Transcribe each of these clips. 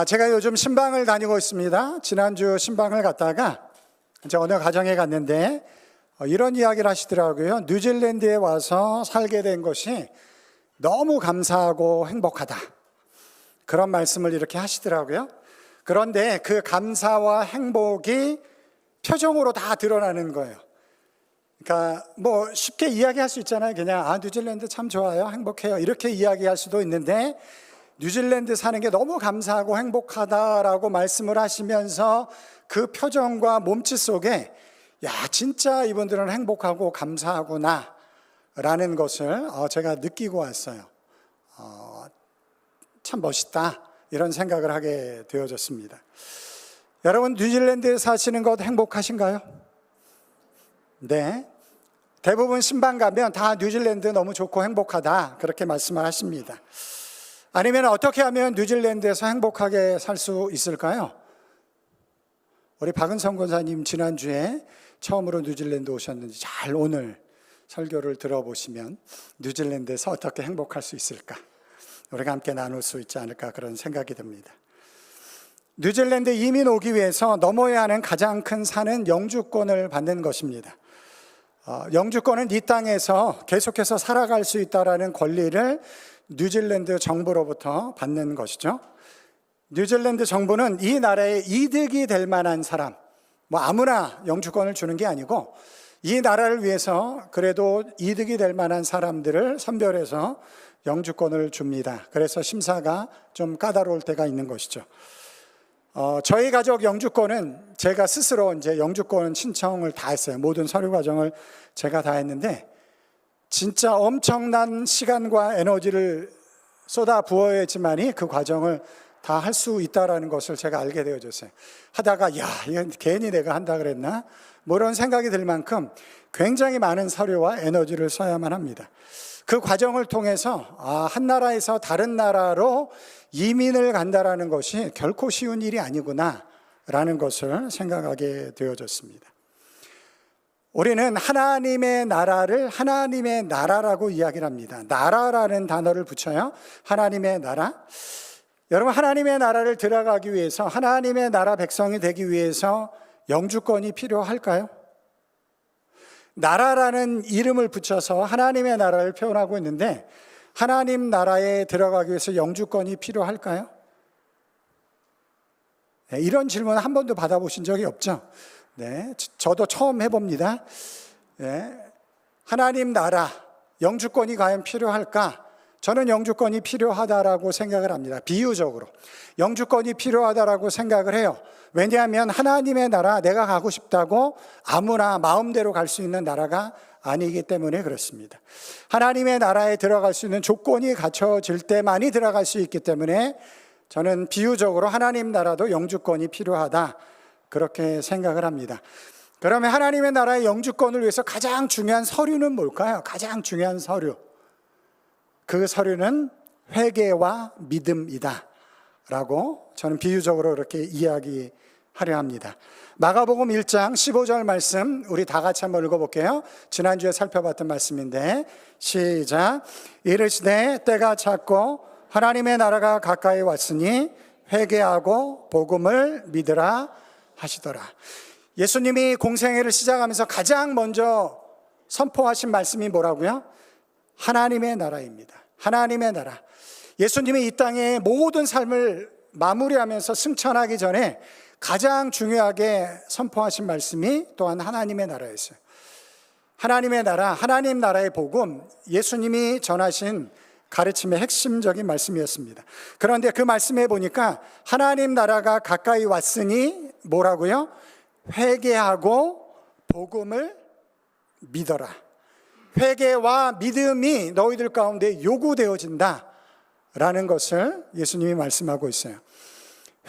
제가 요즘 신방을 다니고 있습니다. 지난주 신방을 갔다가 이제 어느 가정에 갔는데 이런 이야기를 하시더라고요. 뉴질랜드에 와서 살게 된 것이 너무 감사하고 행복하다. 그런 말씀을 이렇게 하시더라고요. 그런데 그 감사와 행복이 표정으로 다 드러나는 거예요. 그러니까 뭐 쉽게 이야기할 수 있잖아요. 그냥 뉴질랜드 참 좋아요, 행복해요, 이렇게 이야기할 수도 있는데, 뉴질랜드 사는 게 너무 감사하고 행복하다라고 말씀을 하시면서 그 표정과 몸짓 속에 진짜 이분들은 행복하고 감사하구나 라는 것을 제가 느끼고 왔어요. 참 멋있다, 이런 생각을 하게 되어졌습니다. 여러분, 뉴질랜드에 사시는 것 행복하신가요? 네, 대부분 신방 가면 다 뉴질랜드 너무 좋고 행복하다, 그렇게 말씀을 하십니다. 아니면 어떻게 하면 뉴질랜드에서 행복하게 살 수 있을까요? 우리 박은성 권사님 지난주에 처음으로 뉴질랜드 오셨는지 잘 오늘 설교를 들어보시면 뉴질랜드에서 어떻게 행복할 수 있을까, 우리가 함께 나눌 수 있지 않을까, 그런 생각이 듭니다. 뉴질랜드 이민 오기 위해서 넘어야 하는 가장 큰 산은 영주권을 받는 것입니다. 영주권은 이 땅에서 계속해서 살아갈 수 있다는 권리를 뉴질랜드 정부로부터 받는 것이죠. 뉴질랜드 정부는 이 나라에 이득이 될 만한 사람, 아무나 영주권을 주는 게 아니고 이 나라를 위해서 그래도 이득이 될 만한 사람들을 선별해서 영주권을 줍니다. 그래서 심사가 좀 까다로울 때가 있는 것이죠. 저희 가족 영주권은 제가 스스로 이제 영주권 신청을 다 했어요. 모든 서류 과정을 제가 다 했는데 진짜 엄청난 시간과 에너지를 쏟아 부어야 했지만이 그 과정을 다 할 수 있다는 것을 제가 알게 되어졌어요. 하다가 이건 괜히 내가 한다 그랬나? 이런 생각이 들 만큼 굉장히 많은 서류와 에너지를 써야만 합니다. 그 과정을 통해서 한 나라에서 다른 나라로 이민을 간다라는 것이 결코 쉬운 일이 아니구나 라는 것을 생각하게 되어졌습니다. 우리는 하나님의 나라를 하나님의 나라라고 이야기를 합니다. 나라라는 단어를 붙여요. 하나님의 나라. 여러분, 하나님의 나라를 들어가기 위해서, 하나님의 나라 백성이 되기 위해서 영주권이 필요할까요? 나라라는 이름을 붙여서 하나님의 나라를 표현하고 있는데, 하나님 나라에 들어가기 위해서 영주권이 필요할까요? 이런 질문 한 번도 받아보신 적이 없죠? 네, 저도 처음 해봅니다. 네, 하나님 나라, 영주권이 과연 필요할까? 저는 영주권이 필요하다라고 생각을 합니다. 비유적으로 영주권이 필요하다라고 생각을 해요. 왜냐하면 하나님의 나라, 내가 가고 싶다고 아무나 마음대로 갈 수 있는 나라가 아니기 때문에 그렇습니다. 하나님의 나라에 들어갈 수 있는 조건이 갖춰질 때만이 들어갈 수 있기 때문에 저는 비유적으로 하나님 나라도 영주권이 필요하다, 그렇게 생각을 합니다. 그러면 하나님의 나라의 영주권을 위해서 가장 중요한 서류는 뭘까요? 가장 중요한 서류, 그 서류는 회개와 믿음이다 라고 저는 비유적으로 이렇게 이야기하려 합니다. 마가복음 1장 15절 말씀 우리 다 같이 한번 읽어볼게요. 지난주에 살펴봤던 말씀인데, 시작. 이르시되 때가 찼고 하나님의 나라가 가까이 왔으니 회개하고 복음을 믿으라 하시더라. 예수님이 공생애를 시작하면서 가장 먼저 선포하신 말씀이 뭐라고요? 하나님의 나라입니다. 하나님의 나라. 예수님이 이 땅의 모든 삶을 마무리하면서 승천하기 전에 가장 중요하게 선포하신 말씀이 또한 하나님의 나라였어요. 하나님의 나라, 하나님 나라의 복음, 예수님이 전하신 가르침의 핵심적인 말씀이었습니다. 그런데 그 말씀에 보니까 하나님 나라가 가까이 왔으니 뭐라고요? 회개하고 복음을 믿어라. 회개와 믿음이 너희들 가운데 요구되어진다 라는 것을 예수님이 말씀하고 있어요.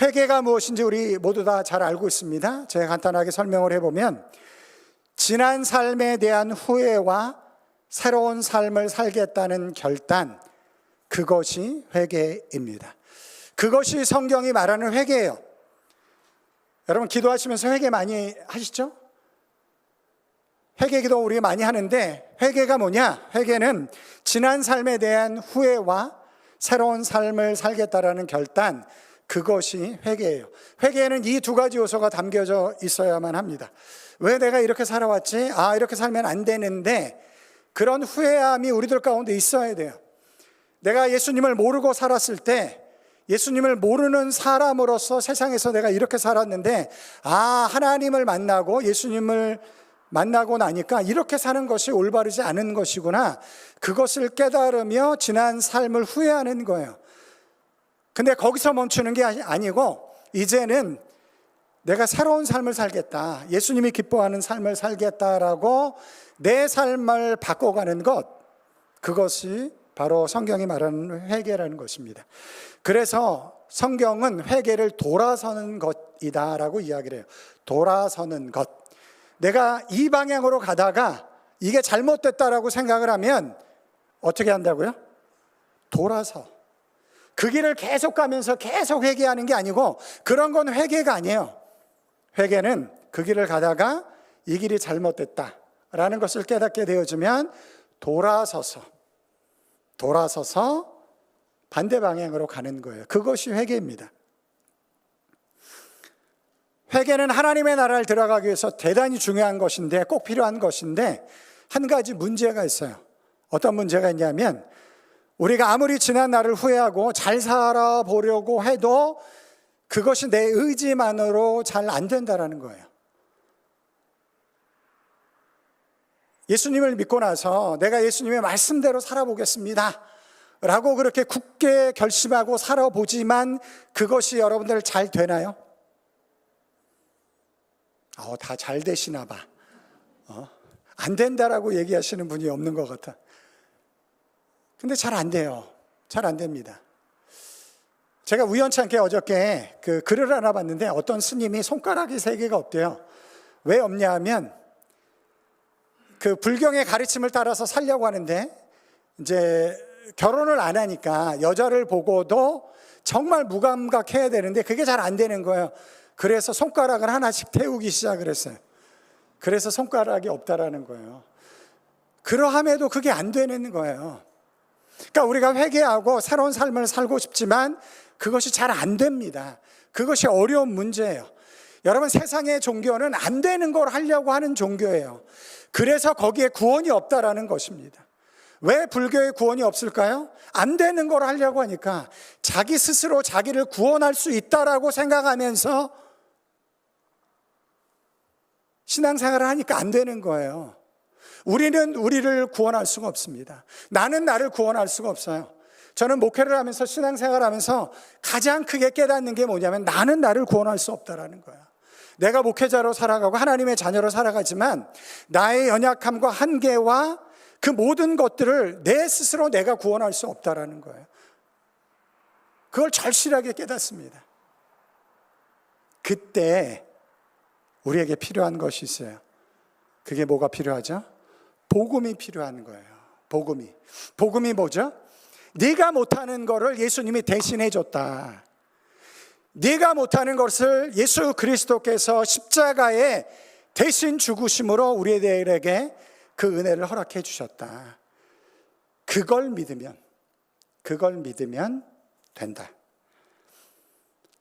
회개가 무엇인지 우리 모두 다 잘 알고 있습니다. 제가 간단하게 설명을 해보면, 지난 삶에 대한 후회와 새로운 삶을 살겠다는 결단, 그것이 회개입니다. 그것이 성경이 말하는 회개예요. 여러분, 기도하시면서 회개 많이 하시죠? 회개기도 우리 많이 하는데, 회개가 뭐냐? 회개는 지난 삶에 대한 후회와 새로운 삶을 살겠다라는 결단, 그것이 회개예요. 회개에는 이 두 가지 요소가 담겨져 있어야만 합니다. 왜 내가 이렇게 살아왔지? 이렇게 살면 안 되는데, 그런 후회함이 우리들 가운데 있어야 돼요. 내가 예수님을 모르고 살았을 때, 예수님을 모르는 사람으로서 세상에서 내가 이렇게 살았는데, 하나님을 만나고 예수님을 만나고 나니까 이렇게 사는 것이 올바르지 않은 것이구나, 그것을 깨달으며 지난 삶을 후회하는 거예요. 근데 거기서 멈추는 게 아니고, 이제는 내가 새로운 삶을 살겠다, 예수님이 기뻐하는 삶을 살겠다라고 내 삶을 바꿔가는 것, 그것이 바로 성경이 말하는 회개라는 것입니다. 그래서 성경은 회개를 돌아서는 것이다라고 이야기를 해요. 돌아서는 것. 내가 이 방향으로 가다가 이게 잘못됐다라고 생각을 하면 어떻게 한다고요? 돌아서. 그 길을 계속 가면서 계속 회개하는 게 아니고, 그런 건 회개가 아니에요. 회개는 그 길을 가다가 이 길이 잘못됐다라는 것을 깨닫게 되어지면 돌아서서 반대 방향으로 가는 거예요. 그것이 회개입니다. 회개는 하나님의 나라를 들어가기 위해서 대단히 중요한 것인데, 꼭 필요한 것인데, 한 가지 문제가 있어요. 어떤 문제가 있냐면, 우리가 아무리 지난 날을 후회하고 잘 살아보려고 해도 그것이 내 의지만으로 잘 안 된다라는 거예요. 예수님을 믿고 나서 내가 예수님의 말씀대로 살아보겠습니다 라고 그렇게 굳게 결심하고 살아보지만 그것이 여러분들 잘 되나요? 다 잘 되시나 봐. 안 된다라고 얘기하시는 분이 없는 것 같아. 근데 잘 안 돼요. 잘 안 됩니다. 제가 우연찮게 어저께 그 글을 하나 봤는데, 어떤 스님이 손가락이 3개가 없대요. 왜 없냐 하면, 그 불경의 가르침을 따라서 살려고 하는데, 이제 결혼을 안 하니까 여자를 보고도 정말 무감각해야 되는데 그게 잘 안 되는 거예요. 그래서 손가락을 하나씩 태우기 시작을 했어요. 그래서 손가락이 없다라는 거예요. 그러함에도 그게 안 되는 거예요. 그러니까 우리가 회개하고 새로운 삶을 살고 싶지만 그것이 잘 안 됩니다. 그것이 어려운 문제예요. 여러분, 세상의 종교는 안 되는 걸 하려고 하는 종교예요. 그래서 거기에 구원이 없다라는 것입니다. 왜 불교에 구원이 없을까요? 안 되는 걸 하려고 하니까, 자기 스스로 자기를 구원할 수 있다라고 생각하면서 신앙생활을 하니까 안 되는 거예요. 우리는 우리를 구원할 수가 없습니다. 나는 나를 구원할 수가 없어요. 저는 목회를 하면서 신앙생활을 하면서 가장 크게 깨닫는 게 뭐냐면, 나는 나를 구원할 수 없다라는 거야. 내가 목회자로 살아가고 하나님의 자녀로 살아가지만 나의 연약함과 한계와 그 모든 것들을 내 스스로 내가 구원할 수 없다라는 거예요. 그걸 절실하게 깨닫습니다. 그때 우리에게 필요한 것이 있어요. 그게 뭐가 필요하죠? 복음이 필요한 거예요. 복음이 뭐죠? 네가 못하는 거를 예수님이 대신해 줬다. 네가 못하는 것을 예수 그리스도께서 십자가에 대신 죽으심으로 우리들에게 그 은혜를 허락해 주셨다. 그걸 믿으면 된다.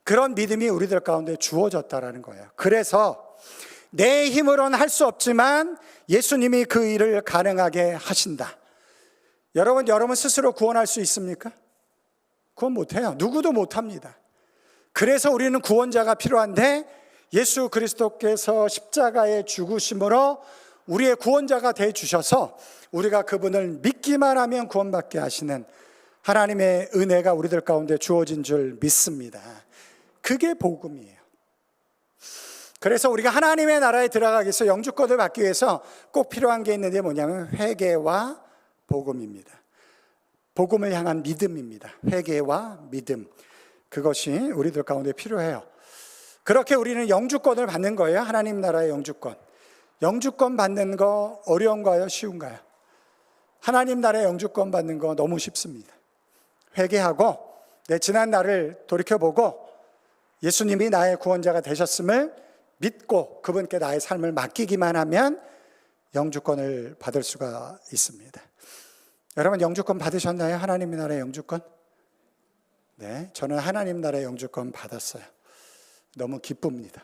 그런 믿음이 우리들 가운데 주어졌다라는 거예요. 그래서 내 힘으로는 할 수 없지만 예수님이 그 일을 가능하게 하신다. 여러분 스스로 구원할 수 있습니까? 구원 못해요. 누구도 못합니다. 그래서 우리는 구원자가 필요한데, 예수 그리스도께서 십자가에 죽으심으로 우리의 구원자가 되어 주셔서 우리가 그분을 믿기만 하면 구원받게 하시는 하나님의 은혜가 우리들 가운데 주어진 줄 믿습니다. 그게 복음이에요. 그래서 우리가 하나님의 나라에 들어가기 위해서, 영주권을 받기 위해서 꼭 필요한 게 있는데 뭐냐면 회개와 복음입니다. 복음을 향한 믿음입니다. 회개와 믿음, 그것이 우리들 가운데 필요해요. 그렇게 우리는 영주권을 받는 거예요. 하나님 나라의 영주권. 영주권 받는 거 어려운가요? 쉬운가요? 하나님 나라의 영주권 받는 거 너무 쉽습니다. 회개하고 내 지난 날을 돌이켜보고 예수님이 나의 구원자가 되셨음을 믿고 그분께 나의 삶을 맡기기만 하면 영주권을 받을 수가 있습니다. 여러분, 영주권 받으셨나요? 하나님의 나라의 영주권? 네, 저는 하나님 나라의 영주권 받았어요. 너무 기쁩니다.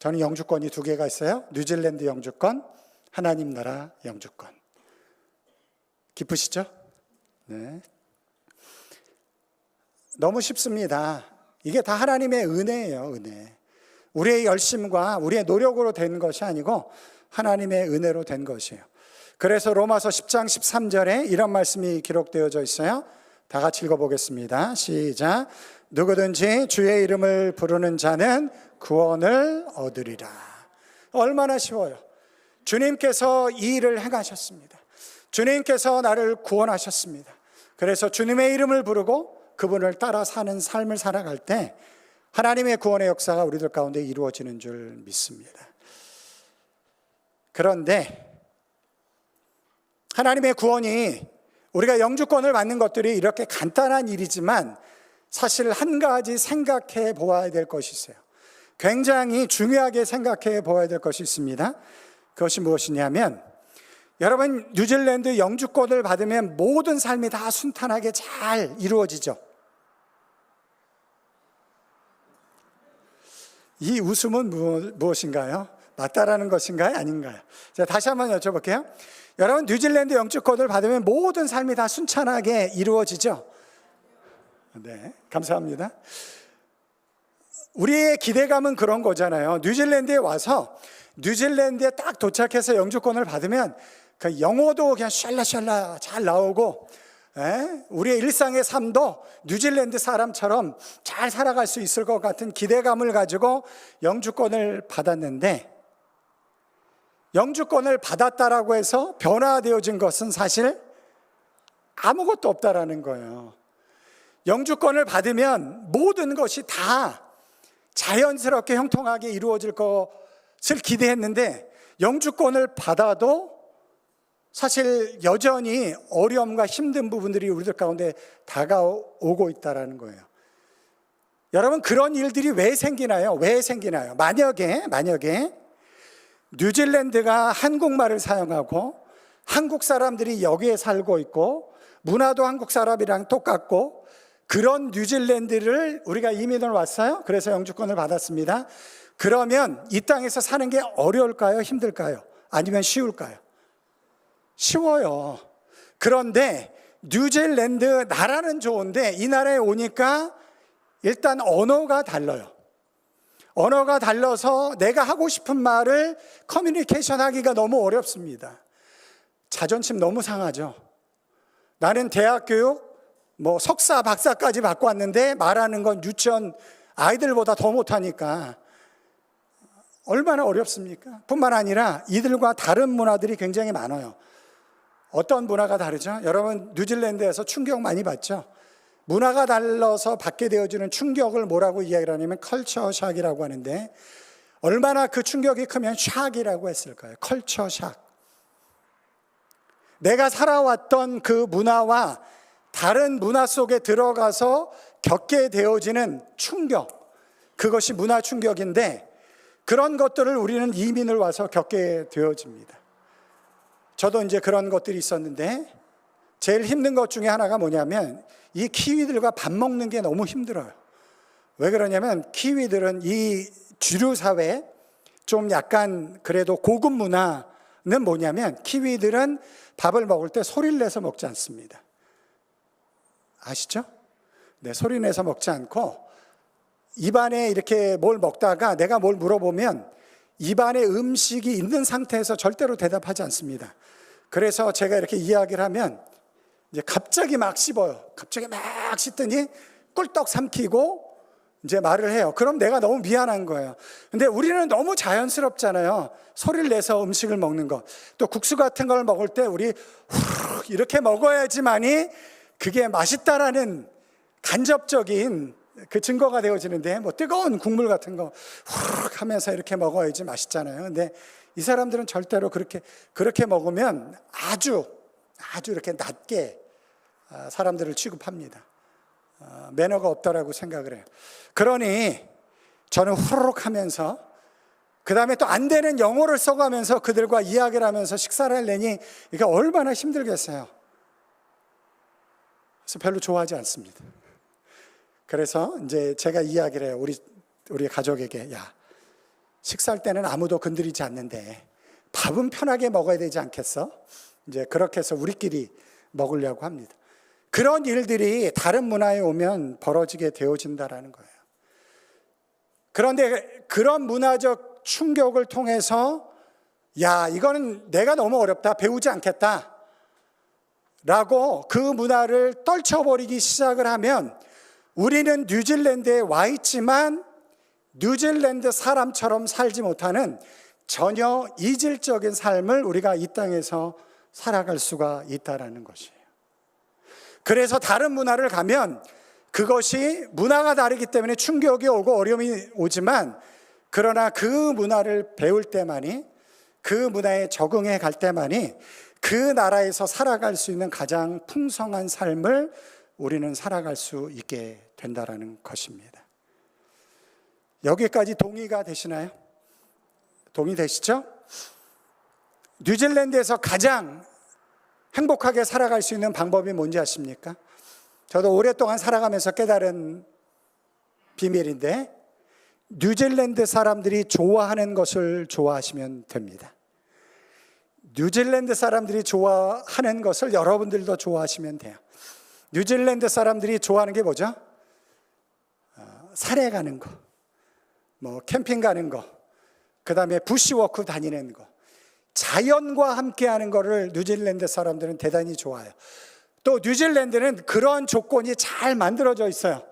저는 영주권이 2개가 있어요. 뉴질랜드 영주권, 하나님 나라 영주권. 기쁘시죠? 네. 너무 쉽습니다. 이게 다 하나님의 은혜예요, 은혜. 우리의 열심과 우리의 노력으로 된 것이 아니고 하나님의 은혜로 된 것이에요. 그래서 로마서 10장 13절에 이런 말씀이 기록되어져 있어요. 다 같이 읽어보겠습니다. 시작. 누구든지 주의 이름을 부르는 자는 구원을 얻으리라. 얼마나 쉬워요. 주님께서 이 일을 행하셨습니다. 주님께서 나를 구원하셨습니다. 그래서 주님의 이름을 부르고 그분을 따라 사는 삶을 살아갈 때 하나님의 구원의 역사가 우리들 가운데 이루어지는 줄 믿습니다. 그런데 하나님의 구원이 우리가 영주권을 받는 것들이 이렇게 간단한 일이지만 사실 한 가지 생각해 보아야 될 것이 있어요. 굉장히 중요하게 생각해 보아야 될 것이 있습니다. 그것이 무엇이냐면 여러분, 뉴질랜드 영주권을 받으면 모든 삶이 다 순탄하게 잘 이루어지죠. 이 웃음은 무엇인가요? 맞다라는 것인가요? 아닌가요? 자, 다시 한번 여쭤볼게요. 여러분, 뉴질랜드 영주권을 받으면 모든 삶이 다 순탄하게 이루어지죠? 네, 감사합니다. 우리의 기대감은 그런 거잖아요. 뉴질랜드에 와서 뉴질랜드에 딱 도착해서 영주권을 받으면 그 영어도 그냥 샬라샬라 잘 나오고, 우리의 일상의 삶도 뉴질랜드 사람처럼 잘 살아갈 수 있을 것 같은 기대감을 가지고 영주권을 받았는데, 영주권을 받았다라고 해서 변화되어진 것은 사실 아무것도 없다라는 거예요. 영주권을 받으면 모든 것이 다 자연스럽게 형통하게 이루어질 것을 기대했는데 영주권을 받아도 사실 여전히 어려움과 힘든 부분들이 우리들 가운데 다가오고 있다는 거예요. 여러분, 그런 일들이 왜 생기나요? 왜 생기나요? 만약에 뉴질랜드가 한국말을 사용하고 한국 사람들이 여기에 살고 있고 문화도 한국 사람이랑 똑같고 그런 뉴질랜드를 우리가 이민을 왔어요. 그래서 영주권을 받았습니다. 그러면 이 땅에서 사는 게 어려울까요? 힘들까요? 아니면 쉬울까요? 쉬워요. 그런데 뉴질랜드 나라는 좋은데 이 나라에 오니까 일단 언어가 달라요. 언어가 달라서 내가 하고 싶은 말을 커뮤니케이션 하기가 너무 어렵습니다. 자존심 너무 상하죠. 나는 대학 교육 석사, 박사까지 받고 왔는데 말하는 건 유치원 아이들보다 더 못하니까 얼마나 어렵습니까? 뿐만 아니라 이들과 다른 문화들이 굉장히 많아요. 어떤 문화가 다르죠? 여러분, 뉴질랜드에서 충격 많이 받죠? 문화가 달라서 받게 되어지는 충격을 뭐라고 이야기를 하냐면 컬처 샥이라고 하는데, 얼마나 그 충격이 크면 샥이라고 했을까요? 컬처 샥. 내가 살아왔던 그 문화와 다른 문화 속에 들어가서 겪게 되어지는 충격, 그것이 문화 충격인데 그런 것들을 우리는 이민을 와서 겪게 되어집니다. 저도 이제 그런 것들이 있었는데 제일 힘든 것 중에 하나가 뭐냐면 이 키위들과 밥 먹는 게 너무 힘들어요. 왜 그러냐면 키위들은 이 주류 사회에 좀 약간 그래도 고급 문화는 뭐냐면 키위들은 밥을 먹을 때 소리를 내서 먹지 않습니다. 아시죠? 네, 소리 내서 먹지 않고 입안에 이렇게 뭘 먹다가 내가 뭘 물어보면 입안에 음식이 있는 상태에서 절대로 대답하지 않습니다. 그래서 제가 이렇게 이야기를 하면 이제 갑자기 막 씹어요. 갑자기 막 씹더니 꿀떡 삼키고 이제 말을 해요. 그럼 내가 너무 미안한 거예요. 근데 우리는 너무 자연스럽잖아요. 소리를 내서 음식을 먹는 거. 또 국수 같은 걸 먹을 때 우리 후루룩 이렇게 먹어야지만이 그게 맛있다라는 간접적인 그 증거가 되어지는데, 뜨거운 국물 같은 거 후루룩 하면서 이렇게 먹어야지 맛있잖아요. 근데 이 사람들은 절대로 그렇게 먹으면 아주 이렇게 낮게 사람들을 취급합니다. 매너가 없다라고 생각을 해요. 그러니 저는 후루룩 하면서 그 다음에 또 안 되는 영어를 써가면서 그들과 이야기를 하면서 식사를 하려니 이게 얼마나 힘들겠어요. 그래서 별로 좋아하지 않습니다. 그래서 이제 제가 이야기를 해요. 우리 가족에게, 야, 식사할 때는 아무도 건드리지 않는데 밥은 편하게 먹어야 되지 않겠어? 이제 그렇게 해서 우리끼리 먹으려고 합니다. 그런 일들이 다른 문화에 오면 벌어지게 되어진다라는 거예요. 그런데 그런 문화적 충격을 통해서 야, 이거는 내가 너무 어렵다, 배우지 않겠다 라고 그 문화를 떨쳐버리기 시작을 하면 우리는 뉴질랜드에 와 있지만 뉴질랜드 사람처럼 살지 못하는 전혀 이질적인 삶을 우리가 이 땅에서 살아갈 수가 있다는 것이에요. 그래서 다른 문화를 가면 그것이 문화가 다르기 때문에 충격이 오고 어려움이 오지만 그러나 그 문화를 배울 때만이, 그 문화에 적응해 갈 때만이 그 나라에서 살아갈 수 있는 가장 풍성한 삶을 우리는 살아갈 수 있게 된다는 것입니다. 여기까지 동의가 되시나요? 동의되시죠? 뉴질랜드에서 가장 행복하게 살아갈 수 있는 방법이 뭔지 아십니까? 저도 오랫동안 살아가면서 깨달은 비밀인데 뉴질랜드 사람들이 좋아하는 것을 좋아하시면 됩니다. 뉴질랜드 사람들이 좋아하는 것을 여러분들도 좋아하시면 돼요. 뉴질랜드 사람들이 좋아하는 게 뭐죠? 산에 가는 거, 뭐 캠핑 가는 거, 그 다음에 부시워크 다니는 거, 자연과 함께하는 거를 뉴질랜드 사람들은 대단히 좋아해요. 또 뉴질랜드는 그런 조건이 잘 만들어져 있어요.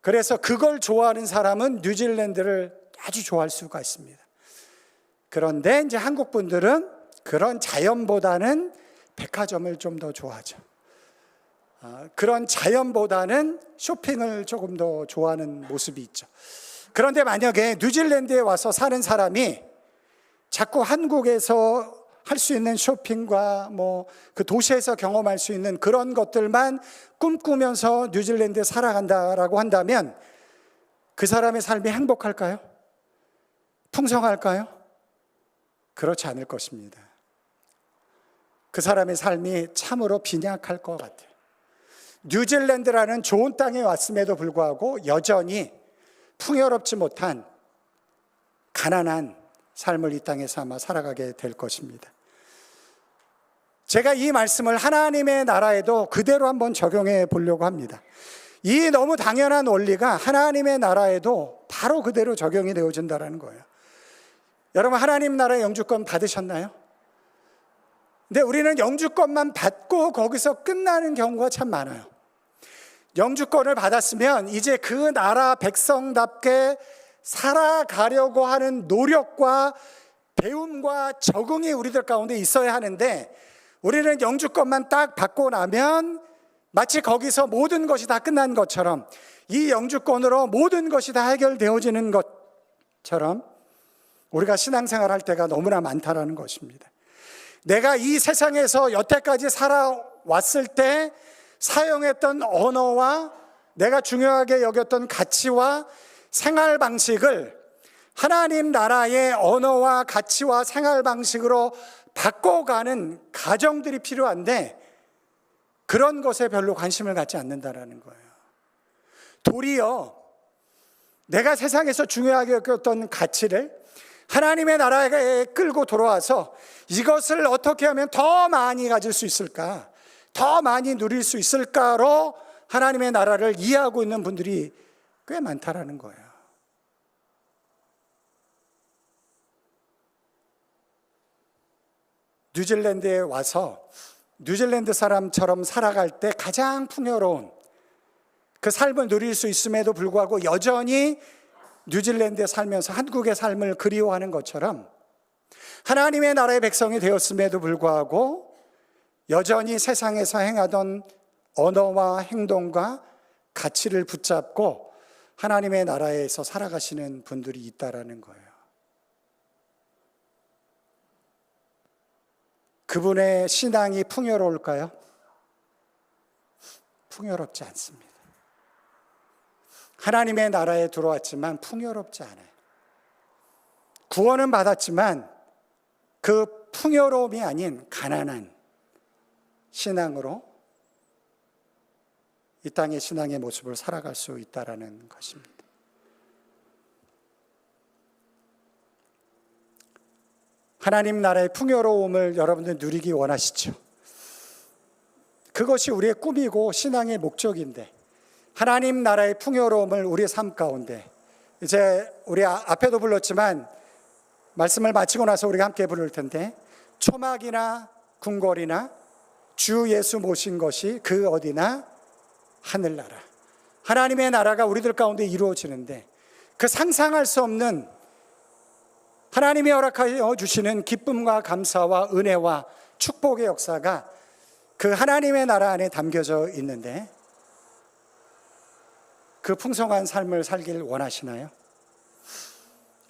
그래서 그걸 좋아하는 사람은 뉴질랜드를 아주 좋아할 수가 있습니다. 그런데 이제 한국 분들은 그런 자연보다는 백화점을 좀 더 좋아하죠. 그런 자연보다는 쇼핑을 조금 더 좋아하는 모습이 있죠. 그런데 만약에 뉴질랜드에 와서 사는 사람이 자꾸 한국에서 할 수 있는 쇼핑과 뭐 그 도시에서 경험할 수 있는 그런 것들만 꿈꾸면서 뉴질랜드에 살아간다라고 한다면 그 사람의 삶이 행복할까요? 풍성할까요? 그렇지 않을 것입니다. 그 사람의 삶이 참으로 빈약할 것 같아요. 뉴질랜드라는 좋은 땅에 왔음에도 불구하고 여전히 풍요롭지 못한 가난한 삶을 이 땅에서 아마 살아가게 될 것입니다. 제가 이 말씀을 하나님의 나라에도 그대로 한번 적용해 보려고 합니다. 이 너무 당연한 원리가 하나님의 나라에도 바로 그대로 적용이 되어진다는 거예요. 여러분, 하나님 나라의 영주권 받으셨나요? 근데 우리는 영주권만 받고 거기서 끝나는 경우가 참 많아요. 영주권을 받았으면 이제 그 나라 백성답게 살아가려고 하는 노력과 배움과 적응이 우리들 가운데 있어야 하는데 우리는 영주권만 딱 받고 나면 마치 거기서 모든 것이 다 끝난 것처럼 이 영주권으로 모든 것이 다 해결되어지는 것처럼 우리가 신앙생활 할 때가 너무나 많다라는 것입니다. 내가 이 세상에서 여태까지 살아왔을 때 사용했던 언어와 내가 중요하게 여겼던 가치와 생활 방식을 하나님 나라의 언어와 가치와 생활 방식으로 바꿔가는 가정들이 필요한데 그런 것에 별로 관심을 갖지 않는다라는 거예요. 도리어 내가 세상에서 중요하게 여겼던 가치를 하나님의 나라에 끌고 돌아와서 이것을 어떻게 하면 더 많이 가질 수 있을까, 더 많이 누릴 수 있을까로 하나님의 나라를 이해하고 있는 분들이 꽤 많다라는 거예요. 뉴질랜드에 와서 뉴질랜드 사람처럼 살아갈 때 가장 풍요로운 그 삶을 누릴 수 있음에도 불구하고 여전히 뉴질랜드에 살면서 한국의 삶을 그리워하는 것처럼 하나님의 나라의 백성이 되었음에도 불구하고 여전히 세상에서 행하던 언어와 행동과 가치를 붙잡고 하나님의 나라에서 살아가시는 분들이 있다라는 거예요. 그분의 신앙이 풍요로울까요? 풍요롭지 않습니다. 하나님의 나라에 들어왔지만 풍요롭지 않아요. 구원은 받았지만 그 풍요로움이 아닌 가난한 신앙으로 이 땅의 신앙의 모습을 살아갈 수 있다라는 것입니다. 하나님 나라의 풍요로움을 여러분들 누리기 원하시죠? 그것이 우리의 꿈이고 신앙의 목적인데, 하나님 나라의 풍요로움을 우리의 삶 가운데, 이제 우리 앞에도 불렀지만 말씀을 마치고 나서 우리가 함께 부를 텐데, 초막이나 궁궐이나 주 예수 모신 것이 그 어디나 하늘나라, 하나님의 나라가 우리들 가운데 이루어지는데, 그 상상할 수 없는 하나님이 허락하여 주시는 기쁨과 감사와 은혜와 축복의 역사가 그 하나님의 나라 안에 담겨져 있는데, 그 풍성한 삶을 살길 원하시나요?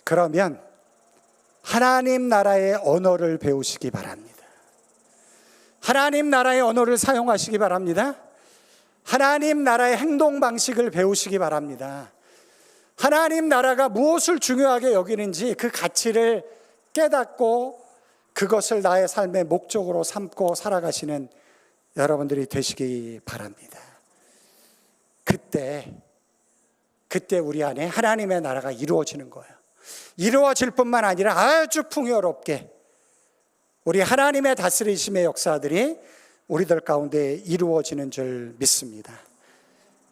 그러면 하나님 나라의 언어를 배우시기 바랍니다. 하나님 나라의 언어를 사용하시기 바랍니다. 하나님 나라의 행동 방식을 배우시기 바랍니다. 하나님 나라가 무엇을 중요하게 여기는지 그 가치를 깨닫고 그것을 나의 삶의 목적으로 삼고 살아가시는 여러분들이 되시기 바랍니다. 그때 우리 안에 하나님의 나라가 이루어지는 거예요. 이루어질 뿐만 아니라 아주 풍요롭게 우리 하나님의 다스리심의 역사들이 우리들 가운데 이루어지는 줄 믿습니다.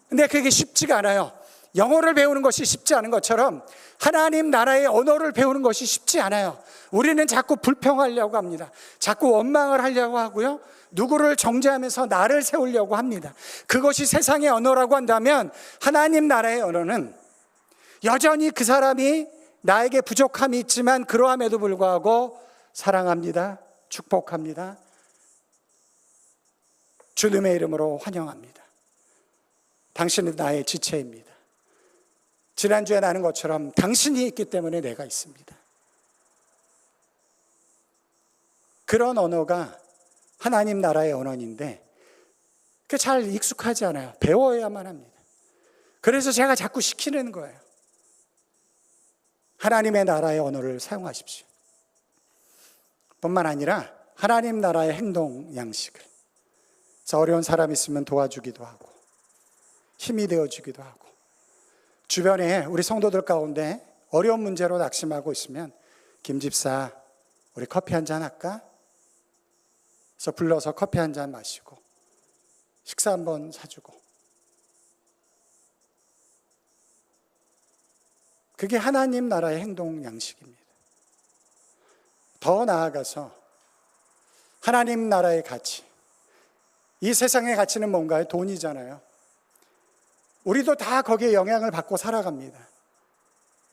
근데 그게 쉽지가 않아요. 영어를 배우는 것이 쉽지 않은 것처럼 하나님 나라의 언어를 배우는 것이 쉽지 않아요. 우리는 자꾸 불평하려고 합니다. 자꾸 원망을 하려고 하고요, 누구를 정죄하면서 나를 세우려고 합니다. 그것이 세상의 언어라고 한다면, 하나님 나라의 언어는 여전히 그 사람이 나에게 부족함이 있지만 그러함에도 불구하고 사랑합니다, 축복합니다, 주님의 이름으로 환영합니다, 당신은 나의 지체입니다, 지난주에 나는 것처럼 당신이 있기 때문에 내가 있습니다. 그런 언어가 하나님 나라의 언어인데, 그게 잘 익숙하지 않아요. 배워야만 합니다. 그래서 제가 자꾸 시키는 거예요. 하나님의 나라의 언어를 사용하십시오. 뿐만 아니라 하나님 나라의 행동 양식을, 어려운 사람 있으면 도와주기도 하고 힘이 되어주기도 하고, 주변에 우리 성도들 가운데 어려운 문제로 낙심하고 있으면 김 집사 우리 커피 한잔 할까? 그래서 불러서 커피 한잔 마시고 식사 한번 사주고, 그게 하나님 나라의 행동 양식입니다. 더 나아가서 하나님 나라의 가치, 이 세상의 가치는 뭔가요? 돈이잖아요. 우리도 다 거기에 영향을 받고 살아갑니다.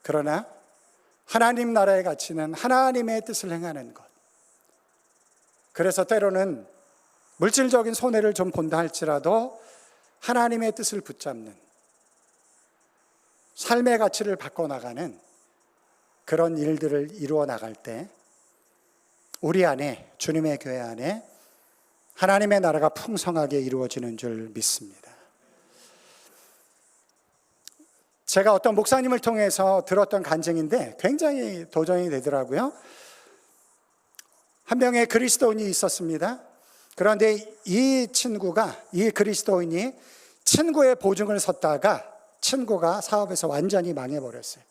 그러나 하나님 나라의 가치는 하나님의 뜻을 행하는 것. 그래서 때로는 물질적인 손해를 좀 본다 할지라도 하나님의 뜻을 붙잡는, 삶의 가치를 바꿔나가는 그런 일들을 이루어 나갈 때 우리 안에, 주님의 교회 안에 하나님의 나라가 풍성하게 이루어지는 줄 믿습니다. 제가 어떤 목사님을 통해서 들었던 간증인데 굉장히 도전이 되더라고요. 한 명의 그리스도인이 있었습니다. 그런데 이 그리스도인이 친구의 보증을 섰다가 친구가 사업에서 완전히 망해버렸어요.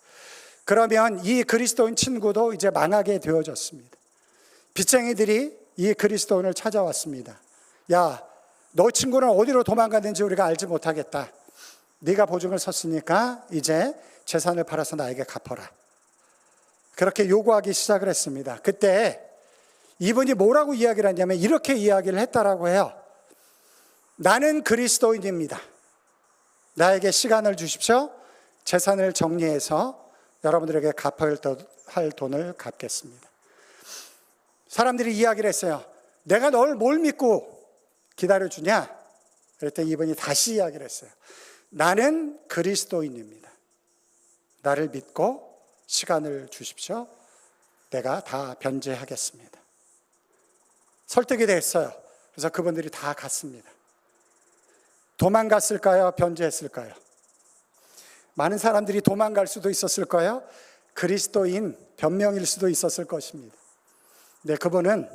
그러면 이 그리스도인 친구도 이제 망하게 되어졌습니다. 빚쟁이들이 이 그리스도인을 찾아왔습니다. 야, 너 친구는 어디로 도망갔는지 우리가 알지 못하겠다. 네가 보증을 섰으니까 이제 재산을 팔아서 나에게 갚아라. 그렇게 요구하기 시작을 했습니다. 그때 이분이 뭐라고 이야기를 했냐면 이렇게 이야기를 했다라고 해요. 나는 그리스도인입니다. 나에게 시간을 주십시오. 재산을 정리해서 여러분들에게 갚아야 할 돈을 갚겠습니다. 사람들이 이야기를 했어요. 내가 널 뭘 믿고 기다려주냐? 그랬더니 이분이 다시 이야기를 했어요. 나는 그리스도인입니다. 나를 믿고 시간을 주십시오. 내가 다 변제하겠습니다. 설득이 됐어요. 그래서 그분들이 다 갔습니다. 도망갔을까요? 변제했을까요? 많은 사람들이 도망갈 수도 있었을까요? 그리스도인 변명일 수도 있었을 것입니다. 근데 그분은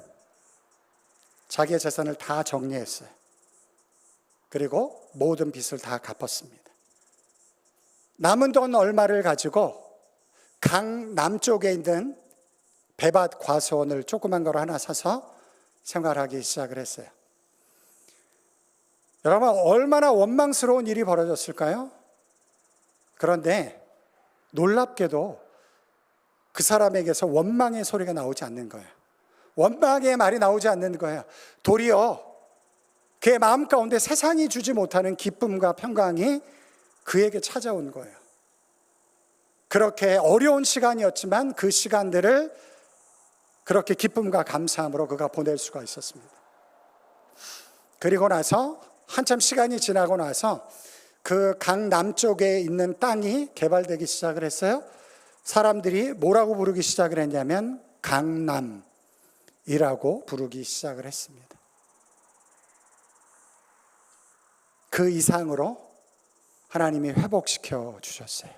자기의 재산을 다 정리했어요. 그리고 모든 빚을 다 갚았습니다. 남은 돈 얼마를 가지고 강 남쪽에 있는 배밭 과수원을 조그만 걸 하나 사서 생활하기 시작을 했어요. 여러분, 얼마나 원망스러운 일이 벌어졌을까요? 그런데 놀랍게도 그 사람에게서 원망의 소리가 나오지 않는 거예요. 원망의 말이 나오지 않는 거예요. 도리어 그의 마음 가운데 세상이 주지 못하는 기쁨과 평강이 그에게 찾아온 거예요. 그렇게 어려운 시간이었지만 그 시간들을 그렇게 기쁨과 감사함으로 그가 보낼 수가 있었습니다. 그리고 나서 한참 시간이 지나고 나서 그 강 남쪽에 있는 땅이 개발되기 시작을 했어요. 사람들이 뭐라고 부르기 시작을 했냐면 강남이라고 부르기 시작을 했습니다. 그 이상으로 하나님이 회복시켜 주셨어요.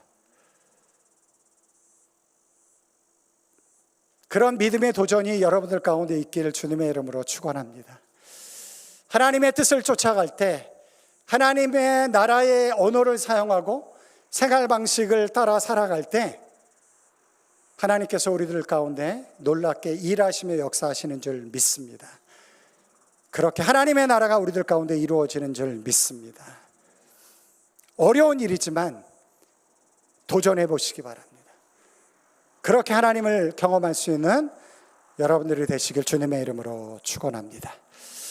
그런 믿음의 도전이 여러분들 가운데 있기를 주님의 이름으로 축원합니다. 하나님의 뜻을 쫓아갈 때, 하나님의 나라의 언어를 사용하고 생활 방식을 따라 살아갈 때 하나님께서 우리들 가운데 놀랍게 일하시며 역사하시는 줄 믿습니다. 그렇게 하나님의 나라가 우리들 가운데 이루어지는 줄 믿습니다. 어려운 일이지만 도전해 보시기 바랍니다. 그렇게 하나님을 경험할 수 있는 여러분들이 되시길 주님의 이름으로 축원합니다.